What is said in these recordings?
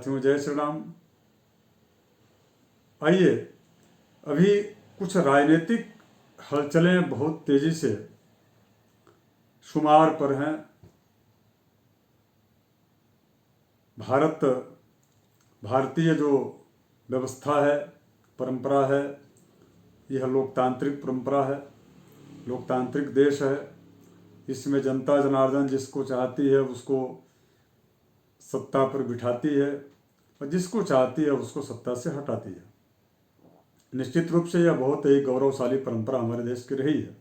साथियों, जय श्री राम। आइए, अभी कुछ राजनीतिक हलचलें बहुत तेजी से शुमार पर हैं। भारतीय जो व्यवस्था है, परंपरा है, यह लोकतांत्रिक परंपरा है, लोकतांत्रिक देश है। इसमें जनता जनार्दन जिसको चाहती है उसको सत्ता पर बिठाती है और जिसको चाहती है उसको सत्ता से हटाती है। निश्चित रूप से यह बहुत ही गौरवशाली परंपरा हमारे देश की रही है।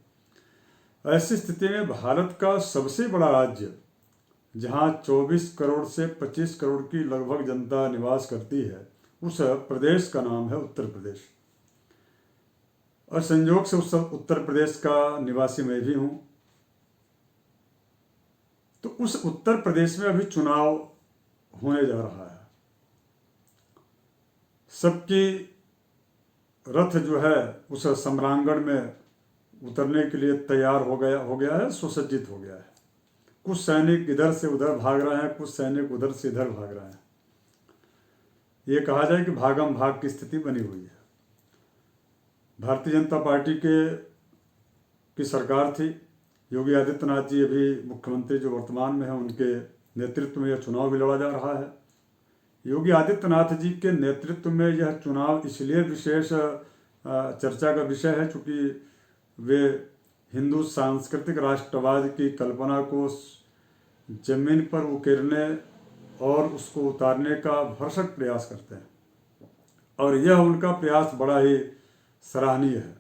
ऐसी स्थिति में भारत का सबसे बड़ा राज्य, जहां 24 करोड़ से 25 करोड़ की लगभग जनता निवास करती है, उस प्रदेश का नाम है उत्तर प्रदेश। और संयोग से उस उत्तर प्रदेश का निवासी मैं भी हूं। तो उस उत्तर प्रदेश में अभी चुनाव होने जा रहा है। सबकी रथ जो है उस सम्रांगण में उतरने के लिए तैयार हो गया है, सुसज्जित हो गया है। कुछ सैनिक इधर से उधर भाग रहे हैं, कुछ सैनिक उधर से इधर भाग रहे हैं। ये कहा जाए कि भागम भाग की स्थिति बनी हुई है। भारतीय जनता पार्टी की सरकार थी। योगी आदित्यनाथ जी अभी मुख्यमंत्री जो वर्तमान में हैं, उनके नेतृत्व में यह चुनाव भी लड़ा जा रहा है। योगी आदित्यनाथ जी के नेतृत्व में यह चुनाव इसलिए विशेष चर्चा का विषय है क्योंकि वे हिंदू सांस्कृतिक राष्ट्रवाद की कल्पना को जमीन पर उकेरने और उसको उतारने का भरसक प्रयास करते हैं और यह उनका प्रयास बड़ा ही सराहनीय है।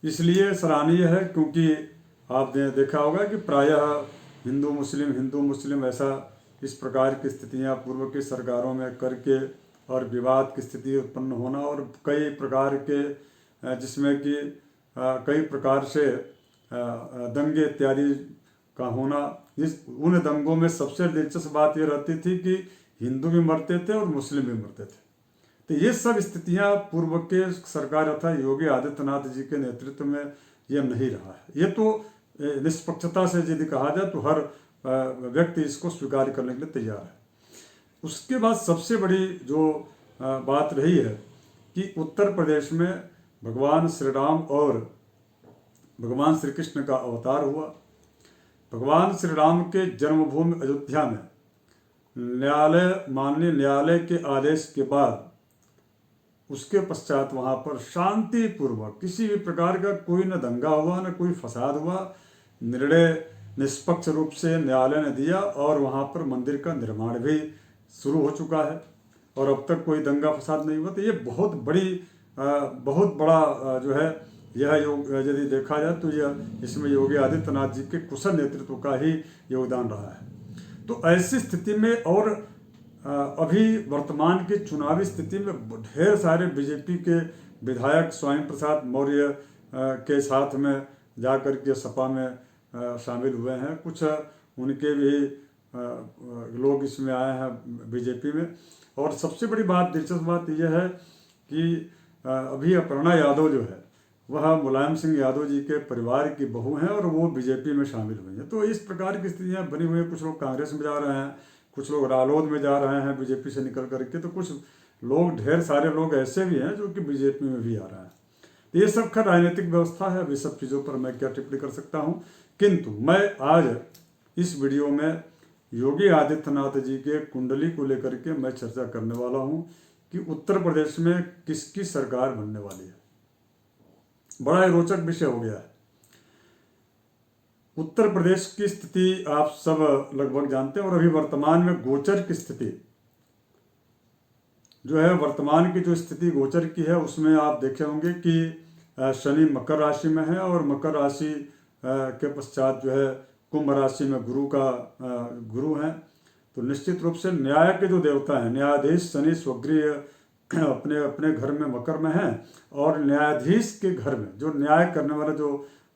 इसलिए सराहनीय है क्योंकि आपने देखा होगा कि प्रायः हिंदू मुस्लिम ऐसा इस प्रकार की स्थितियां पूर्व की सरकारों में करके और विवाद की स्थिति उत्पन्न होना और कई प्रकार के जिसमें कि कई प्रकार से दंगे इत्यादि का होना। उन दंगों में सबसे दिलचस्प बात यह रहती थी कि हिंदू भी मरते थे और मुस्लिम भी मरते थे। तो ये सब स्थितियां पूर्व के सरकार अर्थात योगी आदित्यनाथ जी के नेतृत्व में यह नहीं रहा है। ये तो निष्पक्षता से यदि कहा जाए तो हर व्यक्ति इसको स्वीकार करने के लिए तैयार है। उसके बाद सबसे बड़ी जो बात रही है कि उत्तर प्रदेश में भगवान श्री राम और भगवान श्री कृष्ण का अवतार हुआ। भगवान श्री राम के जन्मभूमि अयोध्या में माननीय न्यायालय के आदेश के बाद उसके पश्चात वहाँ पर शांतिपूर्वक किसी भी प्रकार का कोई न दंगा हुआ न कोई फसाद हुआ। निर्णय निष्पक्ष रूप से न्यायालय ने दिया और वहाँ पर मंदिर का निर्माण भी शुरू हो चुका है और अब तक कोई दंगा फसाद नहीं हुआ। तो ये बहुत बड़ा जो है यह यदि देखा जाए तो यह इसमें योगी आदित्यनाथ जी के कुशल नेतृत्व का ही योगदान रहा है। तो ऐसी स्थिति में और अभी वर्तमान की चुनावी स्थिति में ढेर सारे बीजेपी के विधायक स्वयं प्रसाद मौर्य के साथ में जाकर के सपा में शामिल हुए हैं। कुछ उनके भी लोग इसमें आए हैं बीजेपी में। और सबसे बड़ी बात, दिलचस्प बात यह है कि अभी अपर्णा यादव जो है वह मुलायम सिंह यादव जी के परिवार की बहू हैं और वो बीजेपी में शामिल हुई हैं। तो इस प्रकार की स्थितियां बनी हुई हैं। कुछ लोग कांग्रेस में जा रहे हैं, कुछ लोग रालोद में जा रहे हैं बीजेपी से निकल करके, तो कुछ लोग, ढेर सारे लोग ऐसे भी हैं जो कि बीजेपी में भी आ रहे हैं। तो ये सब का राजनीतिक व्यवस्था है। अभी सब चीज़ों पर मैं क्या टिप्पणी कर सकता हूँ, किंतु मैं आज इस वीडियो में योगी आदित्यनाथ जी के कुंडली को लेकर के मैं चर्चा करने वाला हूँ कि उत्तर प्रदेश में किसकी सरकार बनने वाली है। बड़ा ही रोचक विषय हो गया है। उत्तर प्रदेश की स्थिति आप सब लगभग जानते हैं और अभी वर्तमान में गोचर की स्थिति जो है, वर्तमान की जो स्थिति गोचर की है उसमें आप देखे होंगे कि शनि मकर राशि में है और मकर राशि के पश्चात जो है कुंभ राशि में गुरु हैं। तो निश्चित रूप से न्याय के जो देवता हैं, न्यायाधीश शनि स्वगृह अपने अपने घर में मकर में हैं और न्यायाधीश के घर में जो न्याय करने वाला जो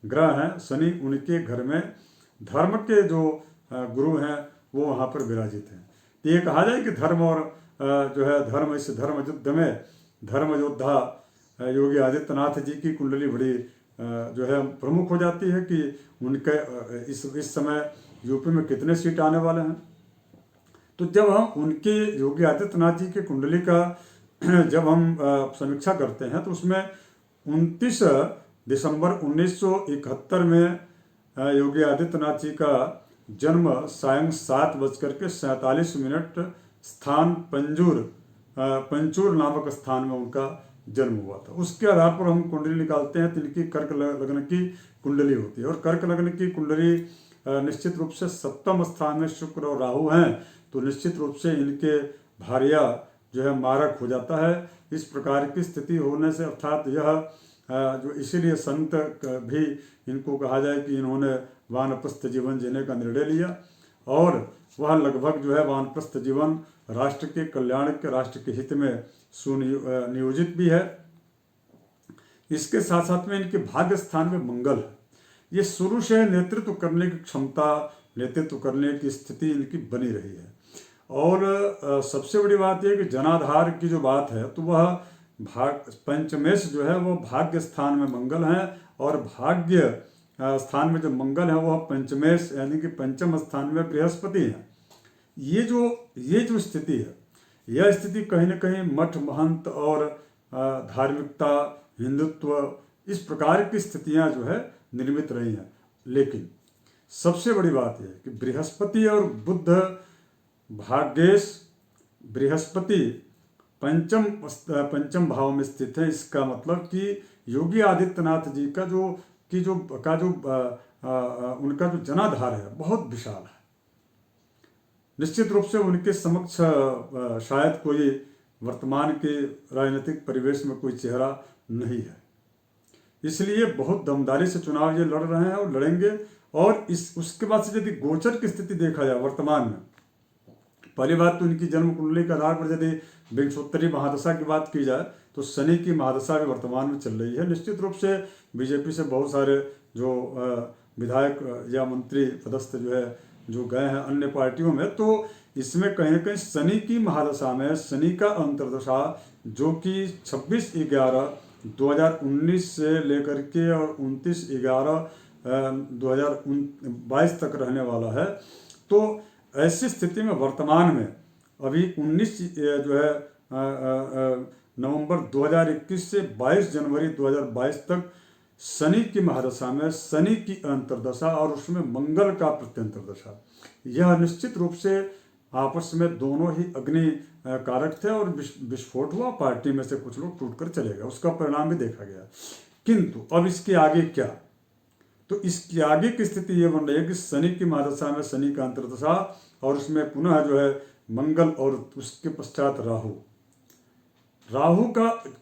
ग्रह हैं शनि, उनके घर में धर्म के जो गुरु हैं वो वहाँ पर विराजित हैं। तो ये कहा जाए कि धर्म और जो है धर्म, इस धर्म युद्ध में धर्म योद्धा योगी आदित्यनाथ जी की कुंडली बड़ी जो है प्रमुख हो जाती है कि उनके इस समय यूपी में कितने सीट आने वाले हैं। तो जब हम उनके योगी आदित्यनाथ जी की कुंडली का जब हम समीक्षा करते हैं तो उसमें 29 दिसंबर 1971 में योगी आदित्यनाथ जी का जन्म सायं 7:47 स्थान पंचूर नामक स्थान में उनका जन्म हुआ था। उसके आधार पर हम कुंडली निकालते हैं तो इनकी कर्क लग्न की कुंडली होती है। और कर्क लग्न की कुंडली निश्चित रूप से 7वें स्थान में शुक्र और राहु हैं, तो निश्चित रूप से इनके भार्या जो है मारक हो जाता है। इस प्रकार की स्थिति होने से अर्थात यह जो इसीलिए संत भी इनको कहा जाए कि इन्होंने वानप्रस्थ जीवन जीने का निर्णय लिया और वह लगभग जो है वानप्रस्थ जीवन राष्ट्र के कल्याण के, राष्ट्र के हित में सुनियोजित भी है। इसके साथ साथ में इनके भाग्य स्थान में मंगल है। ये शुरू से नेतृत्व करने की क्षमता, नेतृत्व करने की स्थिति इनकी बनी रही है। और सबसे बड़ी बात यह कि जनाधार की जो बात है तो वह पंचमेश जो है वो भाग्य स्थान में मंगल है और भाग्य स्थान में जो मंगल है वह पंचमेश यानी कि पंचम स्थान में बृहस्पति है। ये जो स्थिति है, यह स्थिति कहीं ना कहीं मठ महंत और धार्मिकता, हिंदुत्व इस प्रकार की स्थितियां जो है निर्मित रही हैं। लेकिन सबसे बड़ी बात यह है कि बृहस्पति और बुध भाग्येश बृहस्पति पंचम भाव में स्थित है। इसका मतलब कि योगी आदित्यनाथ जी का उनका जो जनाधार है बहुत विशाल है। निश्चित रूप से उनके समक्ष शायद कोई वर्तमान के राजनीतिक परिवेश में कोई चेहरा नहीं है, इसलिए बहुत दमदारी से चुनाव ये लड़ रहे हैं और लड़ेंगे। और उसके बाद से यदि गोचर की स्थिति देखा जाए वर्तमान में, पहली बात तो इनकी जन्म कुंडली के आधार पर यदि विंशोत्तरी महादशा की बात की जाए तो शनि की महादशा भी वर्तमान में चल रही है। निश्चित रूप से बीजेपी से बहुत सारे जो विधायक या मंत्री पदस्थ जो गए हैं अन्य पार्टियों में, तो इसमें कहीं ना कहीं शनि की महादशा में शनि का अंतर्दशा जो कि 26/11/2019 से लेकर के और 29/11/2022 तक रहने वाला है। तो ऐसी स्थिति में वर्तमान में अभी 19 जो है नवंबर 2021 से 22 जनवरी 2022 तक शनि की महादशा में शनि की अंतर्दशा और उसमें मंगल का प्रत्यंतरदशा, यह निश्चित रूप से आपस में दोनों ही अग्नि कारक थे और विस्फोट हुआ। पार्टी में से कुछ लोग टूटकर चले गए, उसका परिणाम भी देखा गया। किंतु अब इसके आगे क्या, तो इसकी आगे की स्थिति ये बन रही है कि शनि की महादशा में शनि का अंतर्दशा और उसमें पुनः जो है मंगल और उसके पश्चात राहु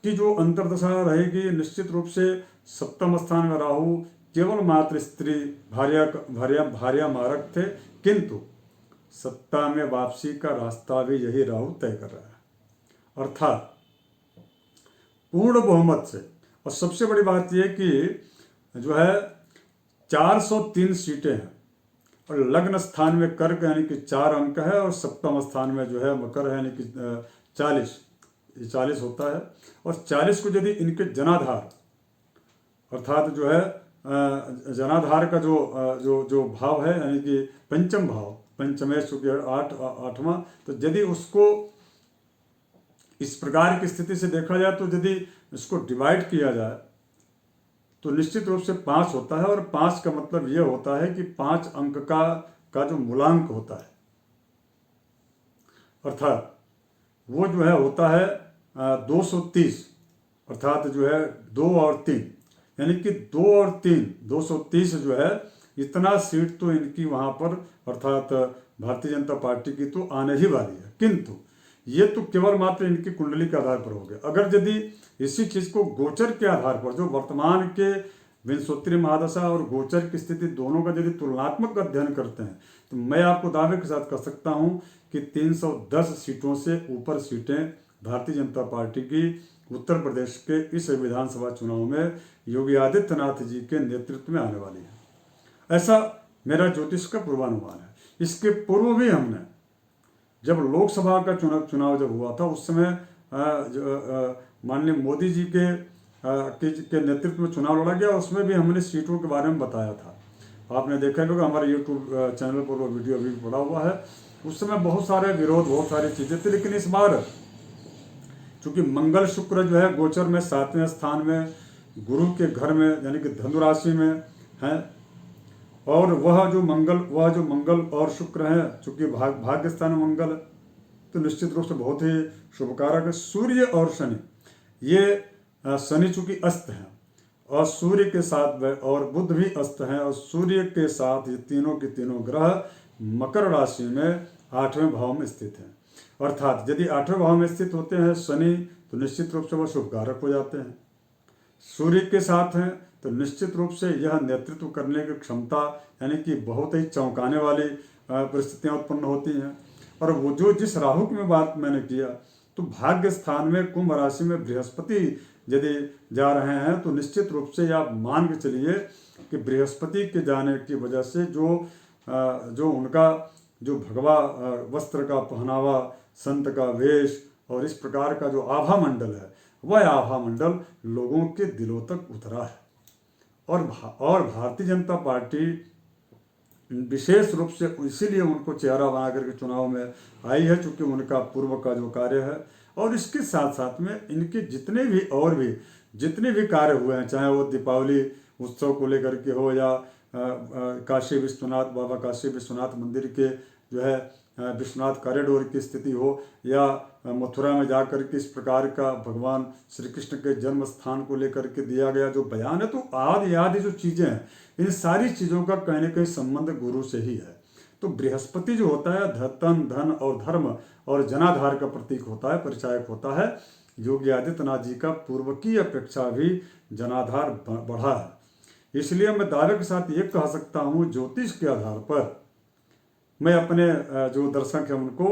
की जो अंतर्दशा रहेगी। निश्चित रूप से 7वें स्थान में राहु केवल मात्र स्त्री भार्या मारक थे, किंतु सत्ता में वापसी का रास्ता भी यही राहु तय कर रहा है, अर्थात पूर्ण बहुमत से। और सबसे बड़ी बात यह कि जो है 403 सीटें हैं और लग्न स्थान में कर्क यानी कि 4 अंक है और 7वें स्थान में जो है मकर है यानी कि 40 होता है। और 40 को यदि इनके जनाधार अर्थात जो है जनाधार का जो भाव है यानी कि पंचम भाव, पंचमेश चूंकि 8वां, तो यदि उसको इस प्रकार की स्थिति से देखा जाए तो यदि इसको डिवाइड किया जाए तो निश्चित रूप से 5 होता है। और 5 का मतलब यह होता है कि 5 अंक का जो मूलांक होता है, अर्थात वो जो है होता है 230, अर्थात जो है 2 और 3 यानी कि 2 और 3 230 जो है इतना सीट तो इनकी वहाँ पर अर्थात भारतीय जनता पार्टी की तो आने ही वाली है। किंतु ये तो केवल मात्र इनकी कुंडली के आधार पर हो गया। अगर यदि इसी चीज को गोचर के आधार पर जो वर्तमान के विंशोत्तरी महादशा और गोचर की स्थिति दोनों का यदि तुलनात्मक अध्ययन करते हैं तो मैं आपको दावे के साथ कह सकता हूं कि 310 सीटों से ऊपर सीटें भारतीय जनता पार्टी की उत्तर प्रदेश के इस विधानसभा चुनाव में योगी आदित्यनाथ जी के नेतृत्व में आने वाली है। ऐसा मेरा ज्योतिष का पूर्वानुमान है। इसके पूर्व भी हमने जब लोकसभा का चुनाव जब हुआ था उस समय माननीय मोदी जी के नेतृत्व में चुनाव लड़ा गया, उसमें भी हमने सीटों के बारे में बताया था। आपने देखा होगा, हमारे यूट्यूब चैनल पर वो वीडियो अभी पड़ा हुआ है। उस समय बहुत सारे विरोध, बहुत सारी चीजें थी, लेकिन इस बार चूंकि मंगल शुक्र जो है गोचर में 7वें स्थान में गुरु के घर में यानी कि धनु राशि में है, और वह जो मंगल और शुक्र है, चूंकि भाग्य स्थान में मंगल है, तो निश्चित रूप से बहुत ही शुभकारक है। सूर्य और शनि, ये शनि चूंकि अस्त है और सूर्य के साथ और बुध भी अस्त है, और सूर्य के साथ ये तीनों के तीनों ग्रह मकर राशि में 8वें भाव में स्थित हैं। अर्थात यदि 8वें भाव में स्थित होते हैं शनि, तो निश्चित रूप से वह शुभकारक हो जाते हैं। सूर्य के साथ हैं तो निश्चित रूप से यह नेतृत्व करने की क्षमता, यानी कि बहुत ही चौंकाने वाली परिस्थितियां उत्पन्न होती हैं। और वो जो जिस राहु की में बात मैंने किया, तो भाग्य स्थान में कुंभ राशि में बृहस्पति यदि जा रहे हैं, तो निश्चित रूप से आप मान के चलिए कि बृहस्पति के जाने की वजह से जो उनका जो भगवा वस्त्र का पहनावा, संत का वेश और इस प्रकार का जो आभा मंडल है, वह आभा मंडल लोगों के दिलों तक उतरा है। और भारतीय जनता पार्टी विशेष रूप से इसीलिए उनको चेहरा बना करके चुनाव में आई है, चूंकि उनका पूर्व का जो कार्य है, और इसके साथ साथ में इनके जितने भी कार्य हुए हैं, चाहे वो दीपावली उत्सव को लेकर के हो, या बाबा काशी विश्वनाथ मंदिर के जो है विश्वनाथ कॉरिडोर की स्थिति हो, या मथुरा में जाकर के इस प्रकार का भगवान श्री कृष्ण के जन्म स्थान को लेकर के दिया गया जो बयान है, तो आदि जो चीज़ें हैं, इन सारी चीज़ों का कहीं न कहीं संबंध गुरु से ही है। तो बृहस्पति जो होता है तन, धन और धर्म और जनाधार का प्रतीक होता है, परिचायक होता है। योगी आदित्यनाथ जी का पूर्व की अपेक्षा भी जनाधार बढ़ा है। इसलिए मैं दावे के साथ ये कह सकता हूँ ज्योतिष के आधार पर, मैं अपने जो दर्शक हैं उनको,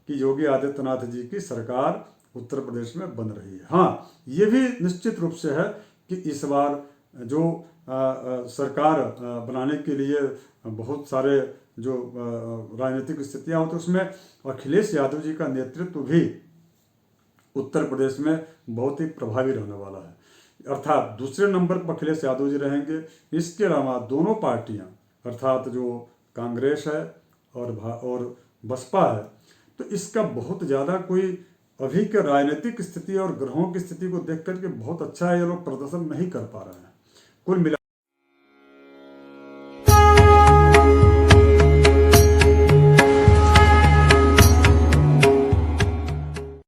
कि योगी आदित्यनाथ जी की सरकार उत्तर प्रदेश में बन रही है। हाँ, ये भी निश्चित रूप से है कि इस बार जो सरकार बनाने के लिए बहुत सारे जो राजनीतिक स्थितियां होती, उसमें अखिलेश यादव जी का नेतृत्व भी उत्तर प्रदेश में बहुत ही प्रभावी रहने वाला है। अर्थात दूसरे नंबर पर अखिलेश यादव जी रहेंगे। इसके अलावा दोनों पार्टियां, अर्थात जो कांग्रेस है और बसपा है, तो इसका बहुत ज़्यादा कोई अभी के राजनीतिक स्थिति और ग्रहों की स्थिति को देख करके बहुत अच्छा है, ये लोग प्रदर्शन नहीं कर पा रहे हैं। कुल मिला